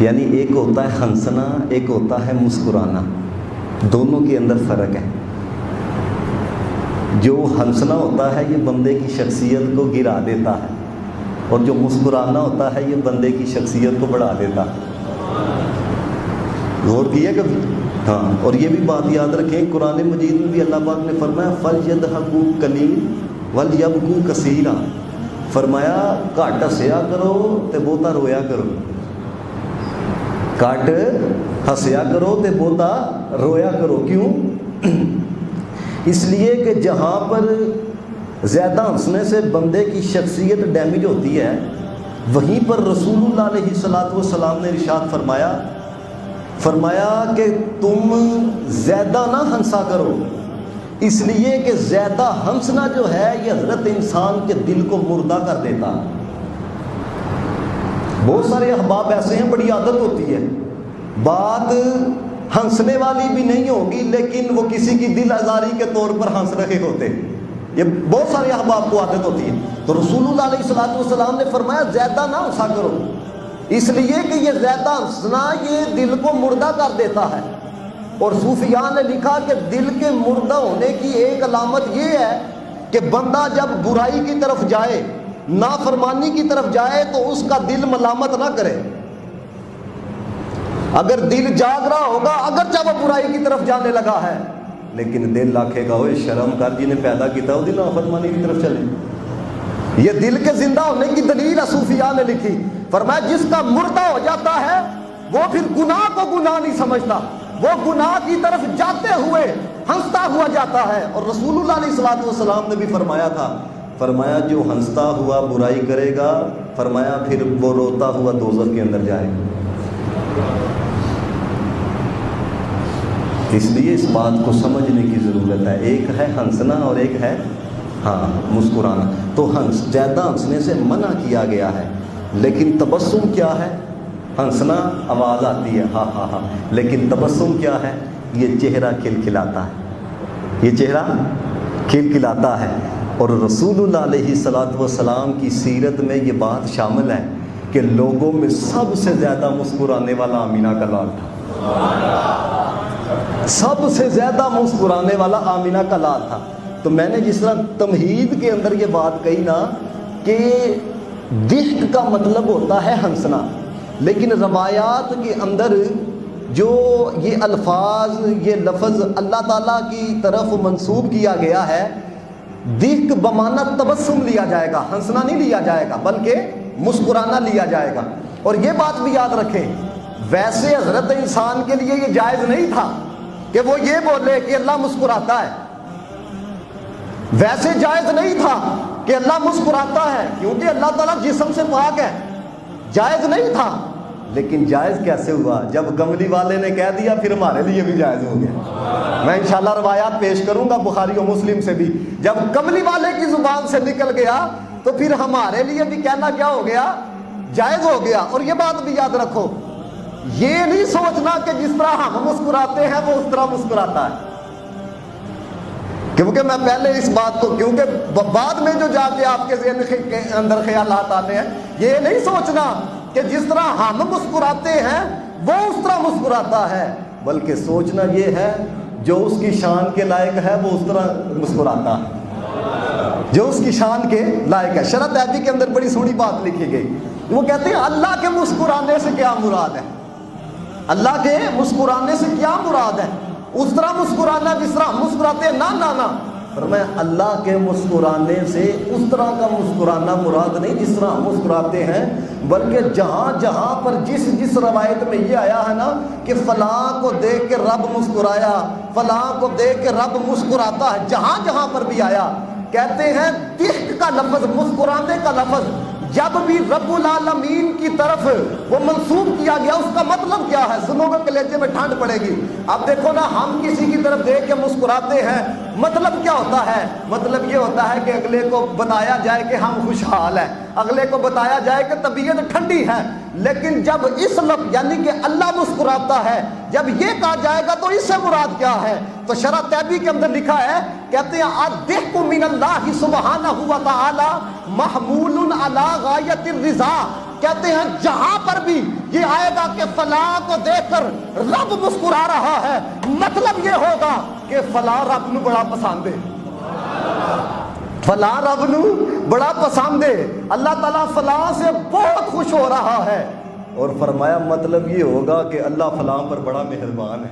یعنی ایک ہوتا ہے ہنسنا، ایک ہوتا ہے مسکرانا، دونوں کے اندر فرق ہے۔ جو ہنسنا ہوتا ہے یہ بندے کی شخصیت کو گرا دیتا ہے، اور جو مسکرانا ہوتا ہے یہ بندے کی شخصیت کو بڑھا دیتا ہے۔ غور کیا کبھی؟ ہاں، اور یہ بھی بات یاد رکھیں، قرآن مجید میں بھی اللہ پاک نے فرمایا فَلْيَضْحَكُوا قَلِيلًا وَلْيَبْكُوا كَثِيرًا، فرمایا گھٹ ہسیا کرو تے بہتا رویا کرو، گھٹ ہسیا کرو تے بہتا رویا کرو۔ کیوں؟ اس لیے کہ جہاں پر زیادہ ہنسنے سے بندے کی شخصیت ڈیمیج ہوتی ہے، وہیں پر رسول اللہ علیہ الصلوۃ والسلام نے ارشاد فرمایا کہ تم زیادہ نہ ہنسا کرو، اس لیے کہ زیادہ ہنسنا جو ہے یہ حضرت انسان کے دل کو مردہ کر دیتا۔ بہت سارے احباب ایسے ہیں، بڑی عادت ہوتی ہے، بات ہنسنے والی بھی نہیں ہوگی لیکن وہ کسی کی دل آزاری کے طور پر ہنس رہے ہوتے، یہ بہت سارے احباب کو عادت ہوتی ہے۔ تو رسول اللہ علیہ الصلوۃ والسلام نے فرمایا زیادہ نہ ہنسا کرو، اس لیے کہ یہ زیادہ ہنسنا یہ دل کو مردہ کر دیتا ہے۔ اور صوفیاء نے لکھا کہ دل کے مردہ ہونے کی ایک علامت یہ ہے کہ بندہ جب برائی کی طرف جائے، نافرمانی کی طرف جائے تو اس کا دل ملامت نہ کرے۔ اگر دل جاگ رہا ہوگا اگرچہ وہ برائی کی طرف جانے لگا ہے، لیکن دل آکھے گا اوے شرم کر، جنہیں پیدا کیتا وہ دل نافرمانی کی طرف چلے۔ یہ دل کے زندہ ہونے کی دلیل صوفیاء نے لکھی، فرمایا جس کا مردہ ہو جاتا ہے وہ پھر گناہ کو گناہ نہیں سمجھتا، وہ گناہ کی طرف جاتے ہوئے ہنستا ہوا جاتا ہے۔ اور رسول اللہ علیہ الصلوۃ والسلام نے بھی فرمایا تھا، فرمایا جو ہنستا ہوا برائی کرے گا، فرمایا پھر وہ روتا ہوا دوزخ کے اندر جائے گا۔ اس لیے اس بات کو سمجھنے کی ضرورت ہے، ایک ہے ہنسنا اور ایک ہے مسکرانا۔ تو زیادہ ہنسنے سے منع کیا گیا ہے، لیکن تبسم کیا ہے؟ ہنسنا آواز آتی ہے ہاں ہاں ہاں، لیکن تبسم کیا ہے؟ یہ چہرہ کھلکھلاتا ہے، یہ چہرہ کھلکھلاتا ہے۔ اور رسول اللہ علیہ الصلوۃ والسلام کی سیرت میں یہ بات شامل ہے کہ لوگوں میں سب سے زیادہ مسکرانے والا آمینہ کا لال تھا، سب سے زیادہ مسکرانے والا آمینہ کا لال تھا۔ تو میں نے جس طرح تمہید کے اندر یہ بات کہی نا کہ ضحک کا مطلب ہوتا ہے ہنسنا، لیکن روایات کے اندر جو یہ الفاظ، یہ لفظ اللہ تعالیٰ کی طرف منسوب کیا گیا ہے، ضحک بمعنی تبسم لیا جائے گا، ہنسنا نہیں لیا جائے گا بلکہ مسکرانا لیا جائے گا۔ اور یہ بات بھی یاد رکھیں، ویسے حضرت انسان کے لیے یہ جائز نہیں تھا کہ وہ یہ بولے کہ اللہ مسکراتا ہے، ویسے جائز نہیں تھا کہ اللہ مسکراتا ہے، کیونکہ اللہ تعالیٰ جسم سے پاک ہے، جائز نہیں تھا۔ لیکن جائز کیسے ہوا؟ جب کملی والے نے کہہ دیا پھر ہمارے لیے بھی جائز ہو گیا۔ میں انشاءاللہ روایات پیش کروں گا بخاری و مسلم سے بھی، جب کملی والے کی زبان سے نکل گیا تو پھر ہمارے لیے بھی کہنا کیا ہو گیا؟ جائز ہو گیا۔ اور یہ بات بھی یاد رکھو، یہ نہیں سوچنا کہ جس طرح ہم مسکراتے ہیں وہ اس طرح مسکراتا ہے، کیونکہ میں پہلے اس بات کو، کیونکہ بعد میں جو جا کے آپ کے ذہن کے اندر خیالات آتے ہیں، یہ نہیں سوچنا کہ جس طرح ہم مسکراتے ہیں وہ اس طرح مسکراتا ہے، بلکہ سوچنا یہ ہے جو اس کی شان کے لائق ہے وہ اس طرح مسکراتا ہے، جو اس کی شان کے لائق ہے۔ شرح تحبی کے اندر بڑی سونی بات لکھی گئی، وہ کہتے ہیں اللہ کے مسکرانے سے کیا مراد ہے؟ اللہ کے مسکرانے سے کیا مراد ہے؟ اس طرح مسکرانا جس طرح ہم مسکراتے ہیں؟ نہ، فرمایا اللہ کے مسکرانے سے اس طرح کا مسکرانا مراد نہیں جس طرح ہم مسکراتے ہیں، بلکہ جہاں جہاں پر جس روایت میں یہ آیا ہے نا کہ فلاں کو دیکھ کے رب مسکرایا، فلاں کو دیکھ کے رب مسکراتا ہے، جہاں جہاں پر بھی آیا، کہتے ہیں ضحک کا لفظ، مسکرانے کا لفظ جب بھی رب العالمین کی طرف وہ منسوب کیا گیا، اس کا مطلب کیا ہے؟ سنو گے کلیجے میں ٹھنڈ پڑے گی۔ اب دیکھو نا، ہم کسی کی طرف دیکھ کے مسکراتے ہیں، مطلب کیا ہوتا ہے؟ مطلب یہ ہوتا ہے کہ اگلے کو بتایا جائے کہ ہم خوشحال ہیں، اگلے کو بتایا جائے کہ طبیعت ٹھنڈی ہے۔ لیکن جب اس لفظ یعنی کہ اللہ مسکراتا ہے، جب یہ کہا جائے گا تو اس سے مراد کیا ہے؟ تو شرح تحبی کے اندر لکھا ہے، کہتے ہیں الضحک من اللہ سبحانہ و تعالی محمول علی غایت الرضا، کہتے ہیں جہاں پر بھی یہ آئے گا کہ فلاں کو دیکھ کر رب مسکرا رہا ہے، مطلب یہ ہوگا کہ فلاں رب نو بڑا پسند ہے، فلاں رب نو بڑا پسند ہے، اللہ تعالیٰ فلاں سے بہت خوش ہو رہا ہے، اور فرمایا مطلب یہ ہوگا کہ اللہ فلاں پر بڑا مہربان ہے۔